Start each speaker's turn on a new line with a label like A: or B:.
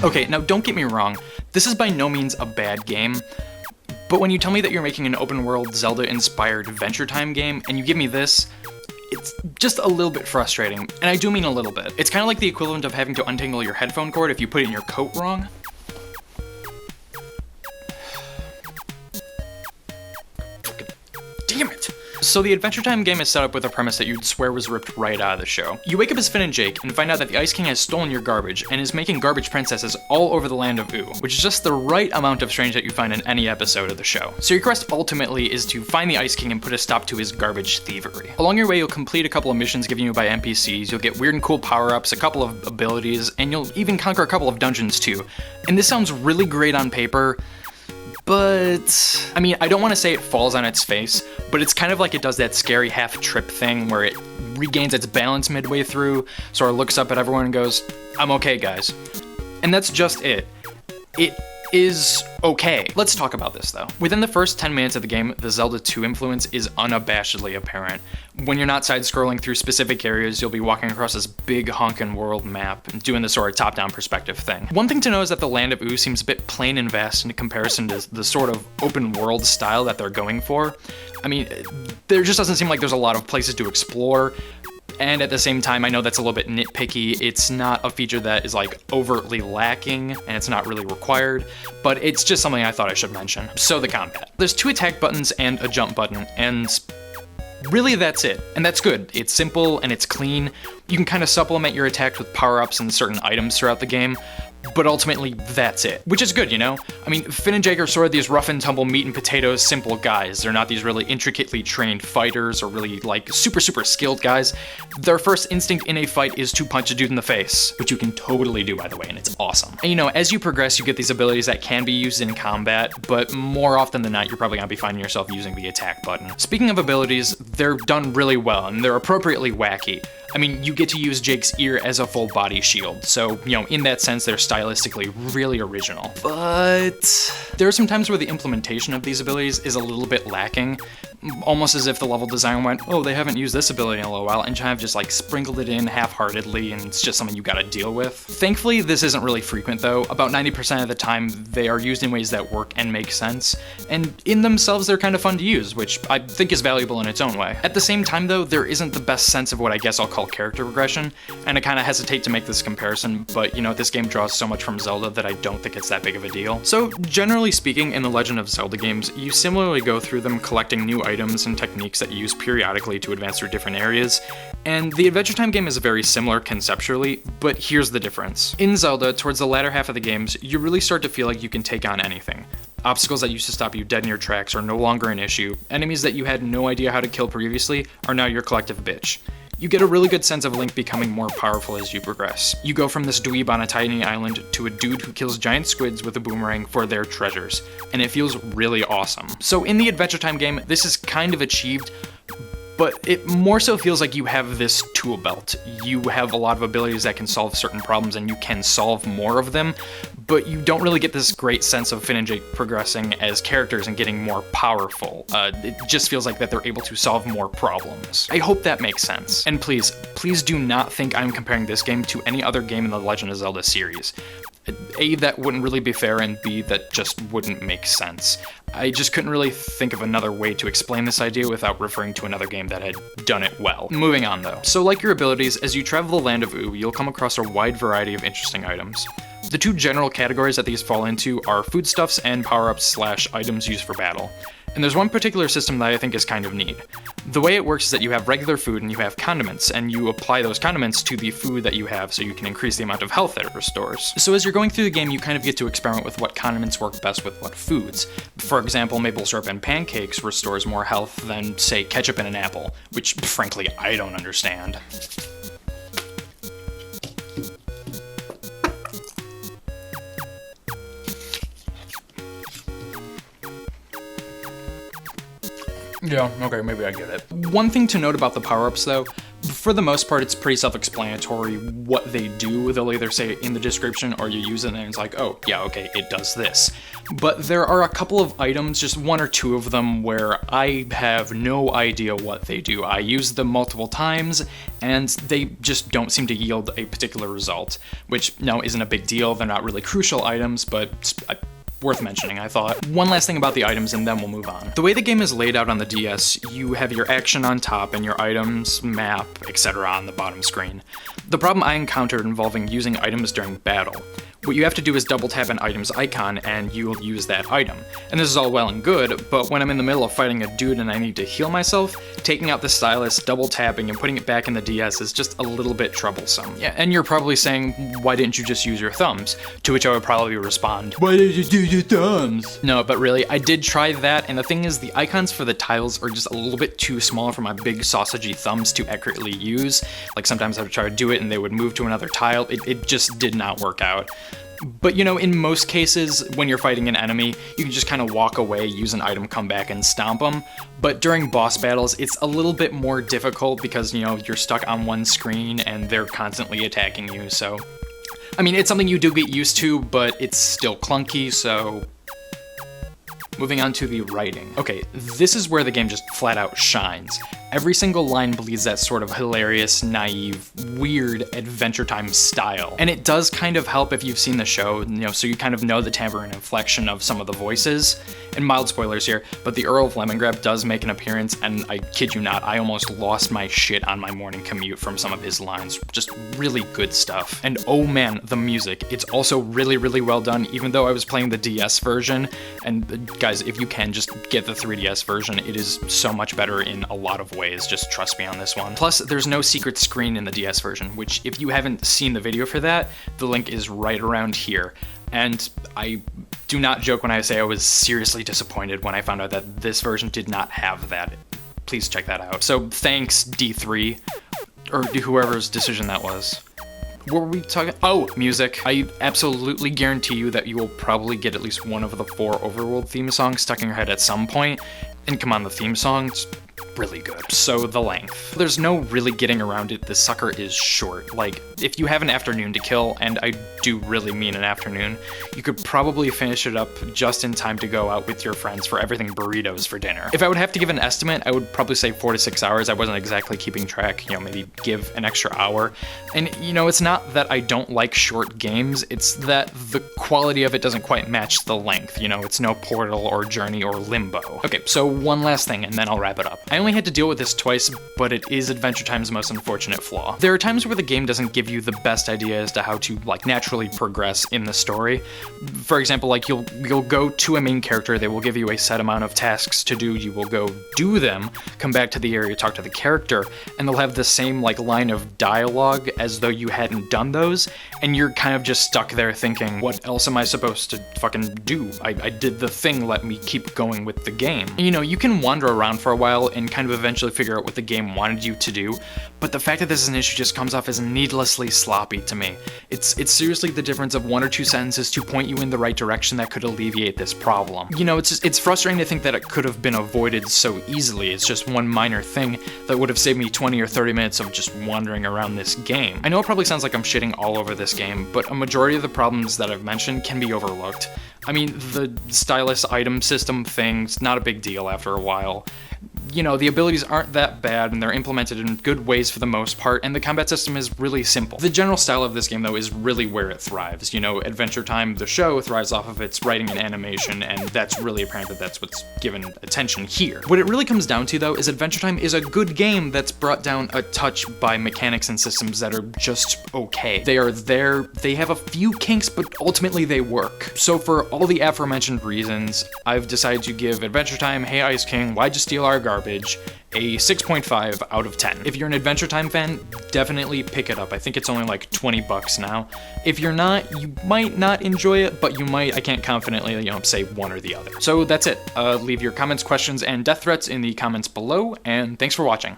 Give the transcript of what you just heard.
A: Okay, now don't get me wrong, this is by no means a bad game, but when you tell me that you're making an open-world Zelda-inspired Adventure Time game, and you give me this, it's just a little bit frustrating, and I do mean a little bit. It's kind of like the equivalent of having to untangle your headphone cord if you put it in your coat wrong. Damn it! So the Adventure Time game is set up with a premise that you'd swear was ripped right out of the show. You wake up as Finn and Jake and find out that the Ice King has stolen your garbage and is making garbage princesses all over the land of Ooo, which is just the right amount of strange that you find in any episode of the show. So your quest ultimately is to find the Ice King and put a stop to his garbage thievery. Along your way, you'll complete a couple of missions given you by NPCs, you'll get weird and cool power-ups, a couple of abilities, and you'll even conquer a couple of dungeons too. And this sounds really great on paper, but, I mean, I don't want to say it falls on its face, but it's kind of like it does that scary half-trip thing where it regains its balance midway through, sort of looks up at everyone and goes, "I'm okay, guys." And that's just it. It is okay. Let's talk about this, though. Within the first 10 minutes of the game, the Zelda 2 influence is unabashedly apparent. When you're not side-scrolling through specific areas, you'll be walking across this big honkin' world map and doing the sort of top-down perspective thing. One thing to know is that the land of Ooo seems a bit plain and vast in comparison to the sort of open-world style that they're going for. I mean, there just doesn't seem like there's a lot of places to explore. And at the same time, I know that's a little bit nitpicky. It's not a feature that is like overtly lacking, and it's not really required, but it's just something I thought I should mention. So the combat. There's 2 attack buttons and a jump button, and really that's it. And that's good. It's simple and it's clean. You can kind of supplement your attacks with power-ups and certain items throughout the game, but ultimately that's it. Which is good, you know? I mean, Finn and Jake are sort of these rough and tumble meat and potatoes simple guys. They're not these really intricately trained fighters or really like super skilled guys. Their first instinct in a fight is to punch a dude in the face, which you can totally do, by the way, and it's awesome. And you know, as you progress, you get these abilities that can be used in combat, but more often than not, you're probably gonna be finding yourself using the attack button. Speaking of abilities, they're done really well and they're appropriately wacky. I mean, you get to use Jake's ear as a full body shield, so, you know, in that sense, they're stylistically really original. But there are some times where the implementation of these abilities is a little bit lacking, almost as if the level designer went, "Oh, they haven't used this ability in a little while," and kind of just like sprinkled it in half-heartedly, and it's just something you gotta deal with. Thankfully, this isn't really frequent though. About 90% of the time, they are used in ways that work and make sense, and in themselves, they're kind of fun to use, which I think is valuable in its own way. At the same time though, there isn't the best sense of what I guess I'll call character progression, and I kind of hesitate to make this comparison, but you know, this game draws so much from Zelda that I don't think it's that big of a deal. So, generally speaking, in the Legend of Zelda games, you similarly go through them collecting new items and techniques that you use periodically to advance through different areas, and the Adventure Time game is very similar conceptually, but here's the difference. In Zelda, towards the latter half of the games, you really start to feel like you can take on anything. Obstacles that used to stop you dead in your tracks are no longer an issue. Enemies that you had no idea how to kill previously are now your collective bitch. You get a really good sense of Link becoming more powerful as you progress. You go from this dweeb on a tiny island to a dude who kills giant squids with a boomerang for their treasures, and it feels really awesome. So in the Adventure Time game, this is kind of achieved, but it more so feels like you have this tool belt. You have a lot of abilities that can solve certain problems, and you can solve more of them, but you don't really get this great sense of Finn and Jake progressing as characters and getting more powerful. It just feels like that they're able to solve more problems. I hope that makes sense. And please do not think I'm comparing this game to any other game in the Legend of Zelda series. A, that wouldn't really be fair, and B, that just wouldn't make sense. I just couldn't really think of another way to explain this idea without referring to another game that had done it well. Moving on though. So like your abilities, as you travel the land of Ooo, you'll come across a wide variety of interesting items. The 2 general categories that these fall into are foodstuffs and power-ups / items used for battle. And there's one particular system that I think is kind of neat. The way it works is that you have regular food and you have condiments, and you apply those condiments to the food that you have so you can increase the amount of health that it restores. So as you're going through the game, you kind of get to experiment with what condiments work best with what foods. For example, maple syrup in pancakes restores more health than, say, ketchup in an apple, which frankly, I don't understand. Yeah, okay, maybe I get it. One thing to note about the power-ups though, for the most part, it's pretty self-explanatory what they do. They'll either say it in the description or you use it and it's like, oh, yeah, okay, it does this. But there are a couple of items, just one or two of them, where I have no idea what they do. I use them multiple times and they just don't seem to yield a particular result, which now isn't a big deal. They're not really crucial items, but worth mentioning, I thought. One last thing about the items and then we'll move on. The way the game is laid out on the DS, you have your action on top and your items, map, etc. on the bottom screen. The problem I encountered involving using items during battle. What you have to do is double tap an item's icon and you'll use that item. And this is all well and good, but when I'm in the middle of fighting a dude and I need to heal myself, taking out the stylus, double tapping, and putting it back in the DS is just a little bit troublesome. Yeah, and you're probably saying, why didn't you just use your thumbs? To which I would probably respond, why did you do your thumbs? No, but really, I did try that, and the thing is, the icons for the tiles are just a little bit too small for my big sausagey thumbs to accurately use. Like sometimes I would try to do it and they would move to another tile. It just did not work out. But you know, in most cases, when you're fighting an enemy, you can just kind of walk away, use an item, come back, and stomp them. But during boss battles, it's a little bit more difficult because, you know, you're stuck on one screen and they're constantly attacking you, so... I mean, it's something you do get used to, but it's still clunky, so... Moving on to the writing. Okay, this is where the game just flat out shines. Every single line bleeds that sort of hilarious, naive, weird Adventure Time style. And it does kind of help if you've seen the show, you know, so you kind of know the timbre and inflection of some of the voices. And mild spoilers here, but the Earl of Lemongrab does make an appearance, and I kid you not, I almost lost my shit on my morning commute from some of his lines. Just really good stuff. And oh man, the music. It's also really, really well done, even though I was playing the DS version. And guys, if you can, just get the 3DS version. It is so much better in a lot of ways, just trust me on this one. Plus, there's no secret screen in the DS version, which if you haven't seen the video for that, the link is right around here. And I do not joke when I say I was seriously disappointed when I found out that this version did not have that. Please check that out. So thanks, D3, or whoever's decision that was. What were we talking? Oh, music. I absolutely guarantee you that you will probably get at least one of the 4 Overworld theme songs stuck in your head at some point. And come on, the theme song's really good. So the length. There's no really getting around it. This sucker is short. Like, if you have an afternoon to kill, and I do really mean an afternoon, you could probably finish it up just in time to go out with your friends for everything burritos for dinner. If I would have to give an estimate, I would probably say 4 to 6 hours. I wasn't exactly keeping track, you know, maybe give an extra hour. And, you know, it's not that I don't like short games, it's that the quality of it doesn't quite match the length. You know, it's no Portal or Journey or Limbo. Okay, so one last thing, and then I'll wrap it up. I only had to deal with this twice, but it is Adventure Time's most unfortunate flaw. There are times where the game doesn't give you the best idea as to how to, like, naturally progress in the story. For example, like, you'll go to a main character, they will give you a set amount of tasks to do, you will go do them, come back to the area, talk to the character, and they'll have the same, like, line of dialogue as though you hadn't done those, and you're kind of just stuck there thinking, what else am I supposed to fucking do? I did the thing, let me keep going with the game. You know, you can wander around for a while and kind of eventually figure out what the game wanted you to do, but the fact that this is an issue just comes off as needlessly sloppy to me. It's seriously the difference of 1 or 2 sentences to point you in the right direction that could alleviate this problem. You know, it's frustrating to think that it could have been avoided so easily. It's just one minor thing that would have saved me 20 or 30 minutes of just wandering around this game. I know it probably sounds like I'm shitting all over this game, but a majority of the problems that I've mentioned can be overlooked. I mean, the stylus item system thing's not a big deal after a while. You know, the abilities aren't that bad, and they're implemented in good ways for the most part, and the combat system is really simple. The general style of this game, though, is really where it thrives. You know, Adventure Time, the show, thrives off of its writing and animation, and that's really apparent that that's what's given attention here. What it really comes down to, though, is Adventure Time is a good game that's brought down a touch by mechanics and systems that are just okay. They are there, they have a few kinks, but ultimately they work. So for all the aforementioned reasons, I've decided to give Adventure Time, Hey Ice King, Why'd You Steal Our Garbage, a 6.5 out of 10. If you're an Adventure Time fan, definitely pick it up. I think it's only like 20 bucks now. If you're not, you might not enjoy it, but you might, I can't confidently, you know, say one or the other. So that's it. Leave your comments, questions, and death threats in the comments below, and thanks for watching.